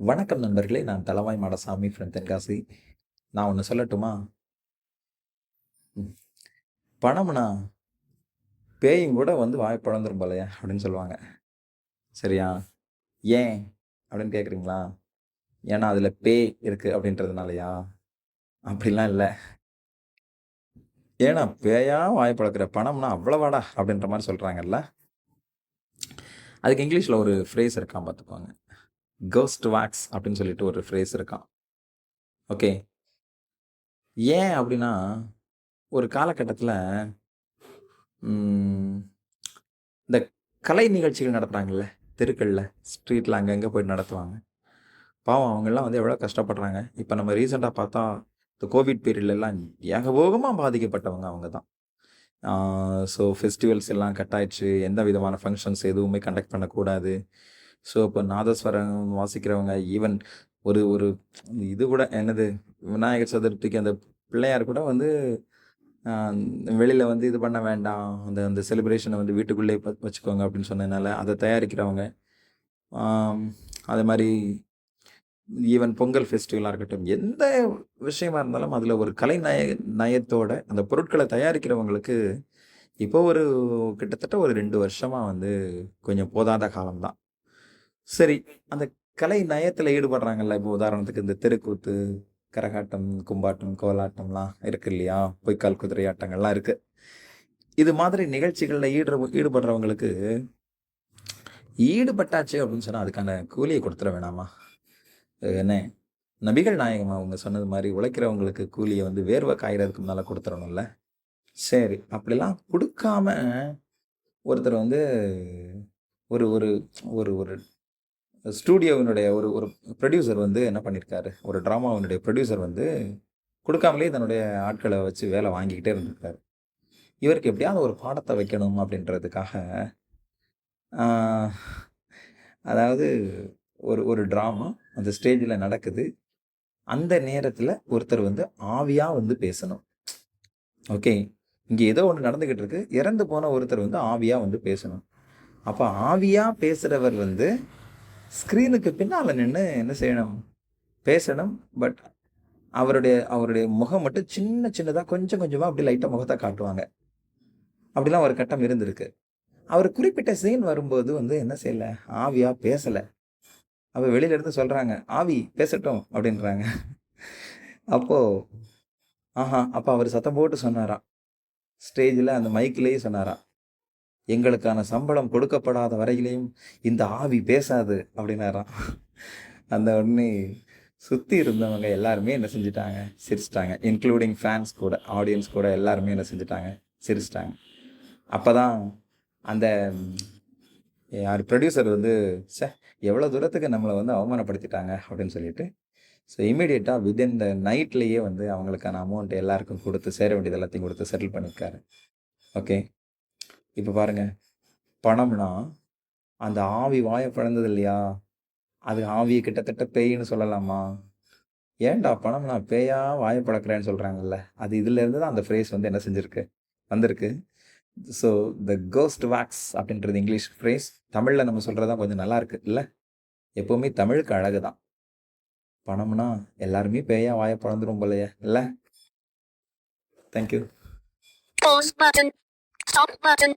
வணக்கம் நண்பர்களே! நான் தளவாய் மாடசாமி ஃப்ரம் தென்காசி. நான் ஒண்ணு சொல்லட்டுமா? ம். பணம்னா பேயும் கூட வந்து வாய பொளந்துரும் போலயே! அப்படின்னு சொல்லுவாங்க. சரியா? ஏன்? அப்படின்னு கேட்குறீங்களா? ஏன்னா அதுல பேய் இருக்கு அப்படின்றதுனாலயா? அப்படிலாம் இல்ல. ஏன்னா பேயா வாய பொளக்குற பணம்னா அவ்வளவாடா! அப்படின்ற மாரி சொல்றாங்கல்ல. அதுக்கு இங்கிலீஷ்ல ஒரு ஃப்ரேஸ் இருக்காம் பார்த்துக்கோங்க. கோஸ்ட் வாக்ஸ் அப்படின்னு சொல்லிட்டு ஒரு ஃப்ரேஸ் இருக்காம். ஓகே. ஏன் அப்படின்னா, ஒரு காலகட்டத்தில ம் இந்த கலை நிகழ்ச்சிகள் நடத்துறாங்கல்ல, தெருக்கள்ல, ஸ்ட்ரீட்ல அங்கங்க போய் நடத்துவாங்க. பாவம் அவங்கலாம் வந்து எவ்வளோ கஷ்டப்படுறாங்க. இப்ப நம்ம ரீசென்ட்டா பார்த்தா, இந்த கோவிட் பீரியட்லலாம் ஏகபோகமா பாதிக்கப்பட்டவங்க அவங்க தான். ஆ ஸோ ஃபெஸ்டிவல்ஸ் எல்லாம் கட் ஆயிடுச்சு. எந்த விதமான ஃபங்ஷன்ஸ் எதுவுமே கண்டக்ட் பண்ணக்கூடாது. ஸோ இப்போ நாதஸ்வரம் வாசிக்கிறவங்க, ஈவன் ஒரு ஒரு இது கூட என்னது விநாயகர் சதுர்த்திக்கு அந்த பிள்ளையார் கூட வந்து அ வெளியில வந்து இது பண்ண வேண்டாம். அந்த அந்த செலிப்ரேஷன வந்து வீட்டுக்குள்ளேயே வச்சுக்கோங்க அப்படின்னு சொன்னதுனால, அத தயாரிக்கிறவங்க. ஆம் அதே மாரி ஈவன் பொங்கல் ஃபெஸ்டிவலா இருக்கட்டும், எந்த விஷயமா இருந்தாலும் அதில ஒரு கலை நயத்தோட அந்த பொருட்கள தயாரிக்கிறவங்களுக்கு, இப்போ ஒரு கிட்டத்தட்ட ஒரு 2 வருஷமா வந்து கொஞ்சம் போதாத காலம் தான். சரி, அந்த கலை நயத்தில ஈடுபடுறாங்கல்ல, இப்போ உதாரணத்துக்கு இந்த தெருக்கூத்து, கரகாட்டம், கும்பாட்டம், கோலாட்டம்லாம் இருக்கு இல்லையா? பொய்க்கால் குதிரை ஆட்டங்கள்லாம் இருக்கு. இது மாதிரி நிகழ்ச்சிகள்ல ஈடுபடுறவங்களுக்கு, ஈடுபட்டாச்சு அப்படின்னு சொன்னா அதுக்கான கூலிய குடுத்துற வேணாமா? என்ன நபிகள் நாயகம் அவங்க சொன்னது மாரி உழைக்கிறவங்களுக்கு கூலிய வந்து வேர்வை காயறதுக்கு முன்னால குடுத்துறணும்ல. சரி, அப்படிலாம் குடுக்காம ஒருத்தர் வந்து ஒரு ஒரு ஒரு ஒரு ஸ்டூடியோவினுடைய ஒரு ஒரு புரொடியூசர் வந்து என்ன பண்ணியிருக்காரு, ஒரு டிராமாவினுடைய புரொடியூசர் வந்து குடுக்காமலே தன்னுடைய ஆட்கள வச்சு வேலை வாங்கிக்கிட்டே இருந்திருக்காரு. இவருக்கு எப்படியாவது ஒரு பாடத்த வைக்கணும் அப்படின்றதுக்காக, ஆ அதாவது ஒரு ஒரு டிராமா அந்த ஸ்டேஜ்ல நடக்குது. அந்த நேரத்துல ஒருத்தர் வந்து ஆவியா வந்து பேசணும். ஓகே. இங்க ஏதோ ஒண்ணு நடந்துகிட்டு இருக்கு. இறந்து போன ஒருத்தர் வந்து ஆவியா வந்து பேசணும். அப்ப ஆவியா பேசுறவர் வந்து ஸ்க்ரீனுக்கு பின்னால நின்னு என்ன செய்யணும்? பேசணும். பட் அவருடைய அவருடைய முகம் மட்டும் சின்ன சின்னதா கொஞ்சம் கொஞ்சமா அப்படியே லைட்டா முகத்த காட்டுவாங்க. அப்படிலாம் ஒரு கட்டம் இருந்திருக்கு. அவரு குறிப்பிட்ட சீன் வரும்போது வந்து என்ன செய்யல? ஆவியா பேசல. அப்ப வெளியில இருந்து சொல்றாங்க, "ஆவி பேசட்டும்" அப்படின்றாங்க. அப்போ அப்ப அவரு சத்தம் போட்டு சொன்னாராம். ஸ்டேஜ்ல அந்த மைக்லயே சொன்னாராம். "எங்களுக்கான சம்பளம் கொடுக்கப்படாத வரையிலும் இந்த ஆவி பேசாது" அப்படின்னாராம். அந்த உடனே சுத்தி இருந்தவங்க எல்லாருமே என்ன செஞ்சுட்டாங்க? சிரிச்சுட்டாங்க. இன்க்ளூடிங் ஃபேன்ஸ் கூட, ஆடியன்ஸ் கூட எல்லாருமே என்ன செஞ்சுட்டாங்க? சிரிச்சுட்டாங்க. அப்பதான் அந்த யாரு புரொடியூசர் வந்து, "ச்சே! எவ்வளோ தூரத்துக்கு நம்மள வந்து அவமானப்படுத்திட்டாங்க" அப்படின்னு சொல்லிட்டு, ஸோ இம்மீடியட்டா வித்தின் த நைட்லயே வந்து அவங்களுக்கான அமௌண்ட் எல்லாருக்கும் குடுத்து, சேர வேண்டியது எல்லாத்தையும் குடுத்து செட்டில் பண்ணியிருக்காரு. ஓகே. இப்ப பாருங்க, பணம்னா அந்த ஆவி வாய பிளந்தது இல்லையா? அது ஆவிய கிட்டத்தட்ட பேய்ன்னு சொல்லலாமா? ஏன்டா பணம்னா பேயா வாய பிளக்குறேன்னு சொல்றாங்கல்ல. அது இதிலேருந்து தான் அந்த ஃப்ரேஸ் வந்து என்ன செஞ்சிருக்கு? வந்திருக்கு. ஸோ த கோஸ்ட் வேக்ஸ் அப்படின்றது இங்கிலீஷ் ஃப்ரேஸ். தமிழ்ல நம்ம சொல்றது தான் கொஞ்சம் நல்லா இருக்கு இல்ல? எப்பவுமே தமிழுக்கு அழகு தான். பணம்னா எல்லாருமே பேயா வாய பொளந்துரும் போலயே இல்ல? Thank you. Pause button. Stop button.